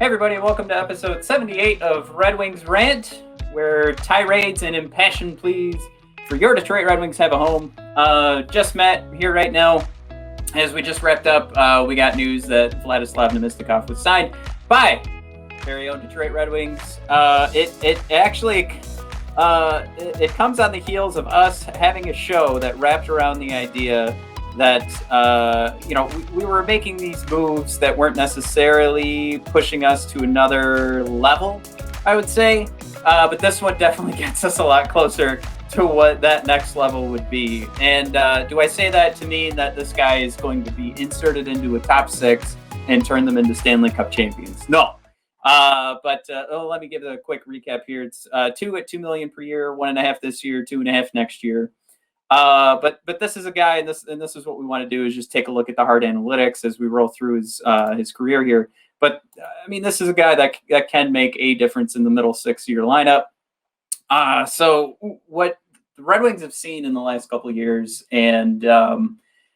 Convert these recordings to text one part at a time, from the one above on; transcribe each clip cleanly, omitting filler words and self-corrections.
everybody, welcome to episode 78 of Red Wings Rant, where tirades and impassioned pleas for your Detroit Red Wings have a home. Just Matt here right now. As we just wrapped up, we got news that Vladislav Namestnikov was signed by very own Detroit Red Wings. It comes on the heels of us having a show that wrapped around the idea that, we were making these moves that weren't necessarily pushing us to another level, I would say. But this one definitely gets us a lot closer to what that next level would be. And do I say that to mean that this guy is going to be inserted into a top six and turn them into Stanley Cup champions? No. But let me give a quick recap here. It's $2 at $2 million per year, 1.5 this year, 2.5 next year. But this is a guy, and this is what we want to do, is just take a look at the hard analytics as we roll through his career here. But I mean, this is a guy that can make a difference in the middle 6-year lineup. So what the Red Wings have seen in the last couple of years, and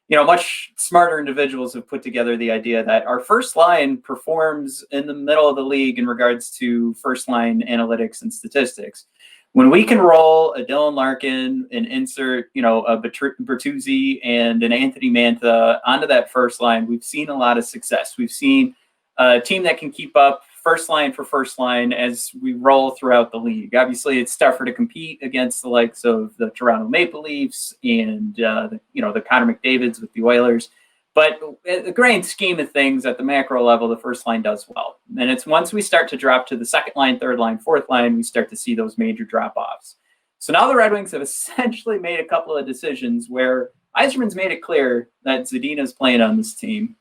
much smarter individuals have put together the idea that our first line performs in the middle of the league in regards to first line analytics and statistics. When we can roll a Dylan Larkin and insert, a Bertuzzi and an Anthony Mantha onto that first line, we've seen a lot of success. We've seen a team that can keep up first line for first line as we roll throughout the league. Obviously, it's tougher to compete against the likes of the Toronto Maple Leafs and, the Connor McDavids with the Oilers. But at the grand scheme of things, at the macro level, the first line does well. And it's once we start to drop to the second line, third line, fourth line, we start to see those major drop-offs. So now the Red Wings have essentially made a couple of decisions where Yzerman's made it clear that Zadina's playing on this team.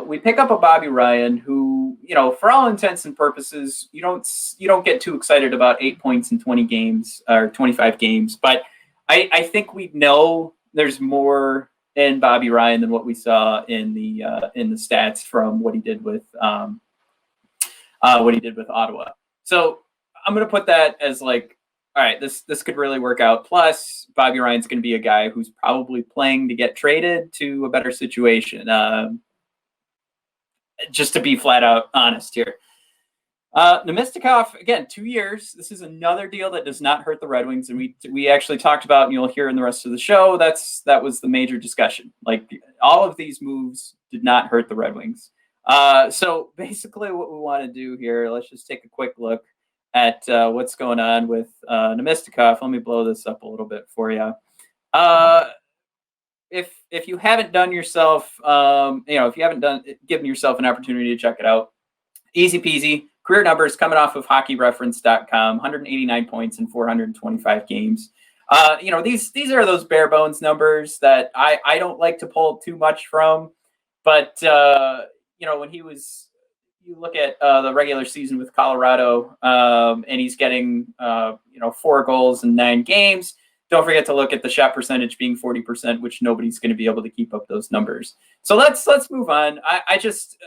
We pick up a Bobby Ryan who, for all intents and purposes, you don't get too excited about 8 points in 20 games or 25 games. But I think we know there's more in Bobby Ryan than what we saw in the stats from what he did with Ottawa. So I'm going to put that as like, all right, this could really work out. Plus, Bobby Ryan's going to be a guy who's probably playing to get traded to a better situation. Just to be flat out honest here. Namestnikov, again, 2 years. This is another deal that does not hurt the Red Wings. And we actually talked about, and you'll hear in the rest of the show, that was the major discussion. Like, all of these moves did not hurt the Red Wings. So basically what we want to do here, let's just take a quick look at what's going on with Namestnikov. Let me blow this up a little bit for you. If you haven't done yourself, if you haven't given yourself an opportunity to check it out, easy peasy. Career numbers coming off of hockeyreference.com, 189 points in 425 games. These are those bare bones numbers that I don't like to pull too much from. But, when you look at the regular season with Colorado and he's getting, 4 goals in 9 games, don't forget to look at the shot percentage being 40%, which nobody's going to be able to keep up those numbers. So let's move on. I just,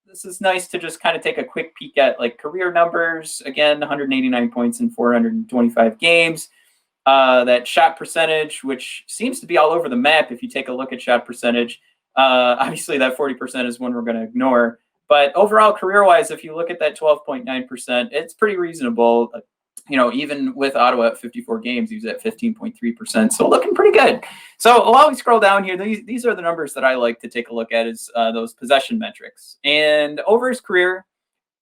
this is nice to just kind of take a quick peek at like career numbers. Again, 189 points in 425 games. That shot percentage, which seems to be all over the map if you take a look at shot percentage. Obviously, that 40% is one we're going to ignore. But overall, career-wise, if you look at that 12.9%, it's pretty reasonable. Even with Ottawa at 54 games, he was at 15.3%. So looking pretty good. So while we scroll down here, these are the numbers that I like to take a look at is those possession metrics. And over his career,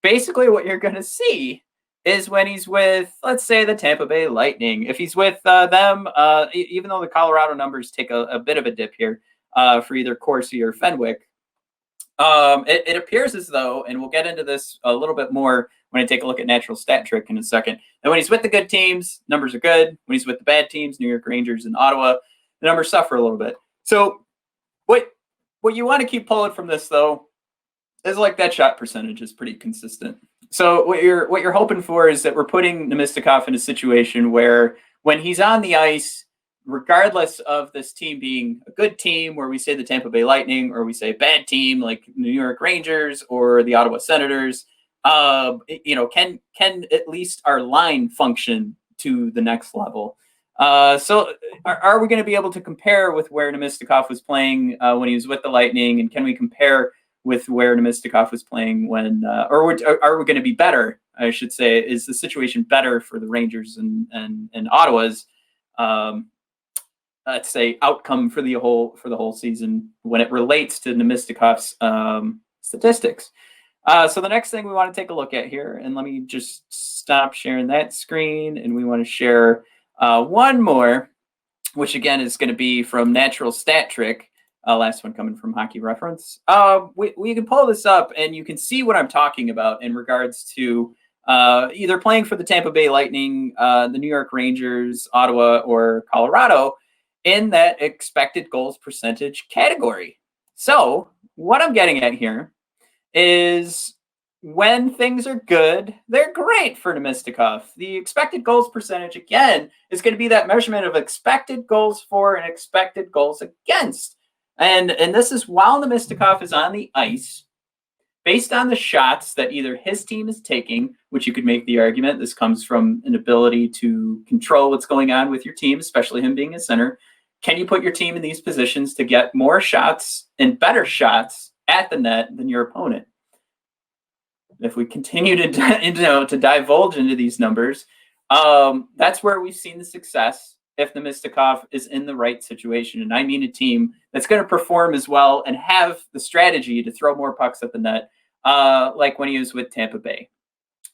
basically what you're going to see is when he's with, let's say, the Tampa Bay Lightning. If he's with them, even though the Colorado numbers take a bit of a dip here for either Corsi or Fenwick, it appears as though, and we'll get into this a little bit more when I take a look at natural stat trick in a second, and when he's with the good teams, numbers are good. When he's with the bad teams, New York Rangers and Ottawa, the numbers suffer a little bit. So what you want to keep pulling from this, though, is like that shot percentage is pretty consistent. So what you're hoping for is that we're putting Namestnikov in a situation where when he's on the ice, regardless of this team being a good team, where we say the Tampa Bay Lightning, or we say bad team like New York Rangers or the Ottawa Senators, can at least our line function to the next level. So are we going to be able to compare with where Namestnikov was playing when he was with the Lightning, and can we compare with where Namestnikov was playing when, or are we going to be better? I should say, is the situation better for the Rangers and Ottawa's, let's say, outcome for the whole season when it relates to Namestnikov's statistics? So the next thing we want to take a look at here, and let me just stop sharing that screen, and we want to share one more, which again is going to be from Natural Stat Trick. Last one coming from Hockey Reference. We can pull this up, and you can see what I'm talking about in regards to either playing for the Tampa Bay Lightning, the New York Rangers, Ottawa, or Colorado in that expected goals percentage category. So what I'm getting at here is when things are good, they're great for Namestnikov. The expected goals percentage, again, is going to be that measurement of expected goals for and expected goals against. And this is while Namestnikov is on the ice, based on the shots that either his team is taking, which you could make the argument, this comes from an ability to control what's going on with your team, especially him being a center. Can you put your team in these positions to get more shots and better shots at the net than your opponent? If we continue to divulge into these numbers, that's where we've seen the success if Namestnikov is in the right situation. And I mean a team that's going to perform as well and have the strategy to throw more pucks at the net, like when he was with Tampa Bay.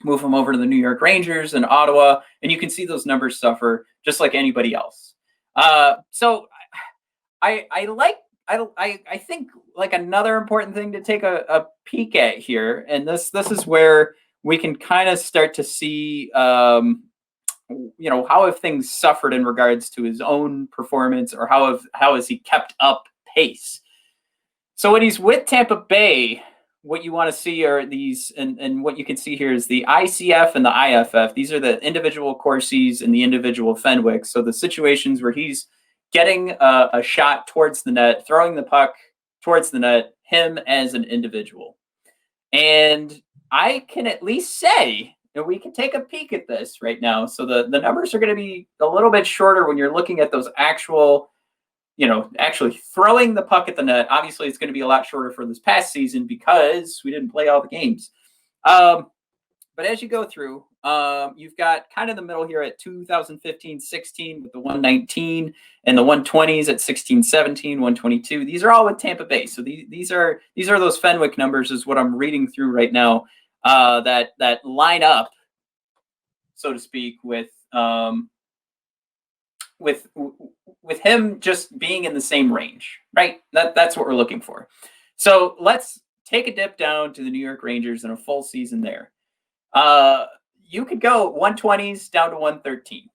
Move him over to the New York Rangers and Ottawa, and you can see those numbers suffer just like anybody else. So I think like another important thing to take a peek at here, and this is where we can kind of start to see, how have things suffered in regards to his own performance, or how has he kept up pace? So when he's with Tampa Bay, what you want to see are these, and what you can see here is the ICF and the IFF. These are the individual Corsis and the individual Fenwicks. So the situations where he's getting a shot towards the net, throwing the puck towards the net, him as an individual. And I can at least say, and we can take a peek at this right now. So the numbers are going to be a little bit shorter when you're looking at those actual, actually throwing the puck at the net. Obviously, it's going to be a lot shorter for this past season because we didn't play all the games. But as you go through, you've got kind of the middle here at 2015-16 with the 119 and the 120s at 16-17, 122. These are all with Tampa Bay. So these are those Fenwick numbers is what I'm reading through right now, that line up, so to speak, with him just being in the same range, right? That's what we're looking for. So let's take a dip down to the New York Rangers in a full season there. You could go 120s down to 113.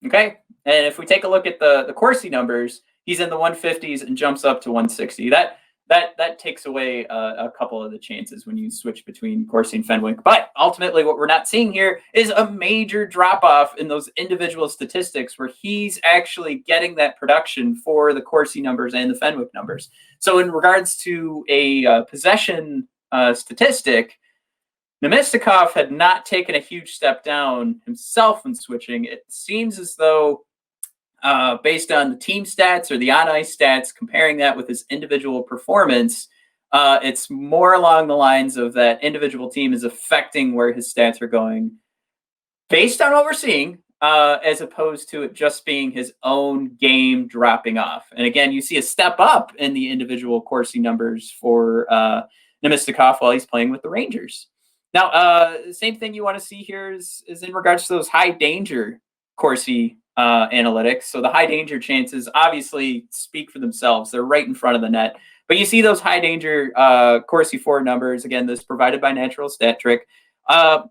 Okay. And if we take a look at the Corsi numbers, he's in the 150s and jumps up to 160. That takes away a couple of the chances when you switch between Corsi and Fenwick. But ultimately, what we're not seeing here is a major drop off in those individual statistics where he's actually getting that production for the Corsi numbers and the Fenwick numbers. So in regards to a possession statistic, Namestnikov had not taken a huge step down himself in switching. It seems as though, based on the team stats or the on-ice stats, comparing that with his individual performance, it's more along the lines of that individual team is affecting where his stats are going based on what we're seeing, as opposed to it just being his own game dropping off. And again, you see a step up in the individual Corsi numbers for Namestnikov while he's playing with the Rangers. Now, the same thing you want to see here is in regards to those high danger Corsi analytics. So the high danger chances obviously speak for themselves. They're right in front of the net. But you see those high danger Corsi 4 numbers, again, this provided by Natural Stat Trick, kind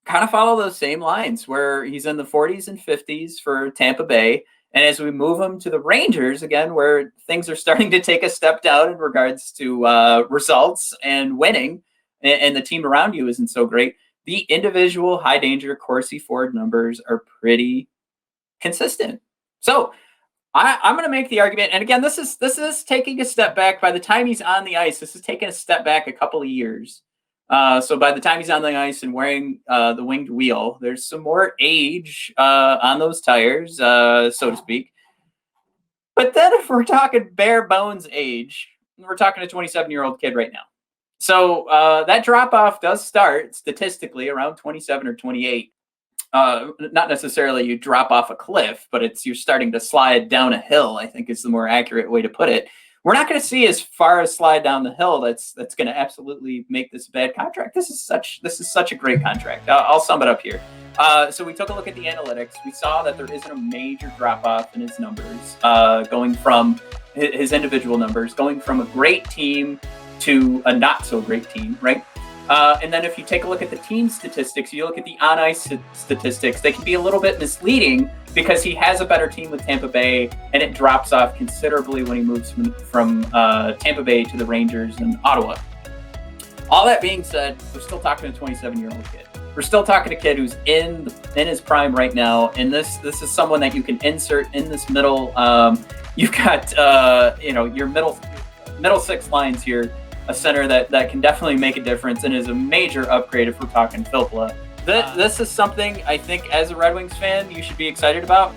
of follow those same lines where he's in the 40s and 50s for Tampa Bay. And as we move him to the Rangers, again, where things are starting to take a step down in regards to results and winning, and the team around you isn't so great, the individual high danger Corsi Ford numbers are pretty consistent. So I'm going to make the argument, and again, this is taking a step back. By the time he's on the ice, this is taking a step back a couple of years. So by the time he's on the ice and wearing the winged wheel, there's some more age on those tires, so to speak. But then if we're talking bare bones age, we're talking a 27-year-old kid right now. So that drop off does start statistically around 27 or 28. Not necessarily you drop off a cliff, but you're starting to slide down a hill, I think is the more accurate way to put it. We're not going to see as far as slide down the hill. That's going to absolutely make this a bad contract. This is such a great contract. I'll sum it up here. So we took a look at the analytics. We saw that there isn't a major drop off in his numbers, going from his individual numbers, going from a great team to a not so great team, right? And then if you take a look at the team statistics, you look at the on-ice statistics, they can be a little bit misleading because he has a better team with Tampa Bay, and it drops off considerably when he moves from Tampa Bay to the Rangers and Ottawa. All that being said, we're still talking to a 27-year-old kid. We're still talking to a kid who's in his prime right now, and this is someone that you can insert in this middle. You've got your middle six lines here. A center that can definitely make a difference and is a major upgrade if we're talking Filppula. This is something I think as a Red Wings fan you should be excited about.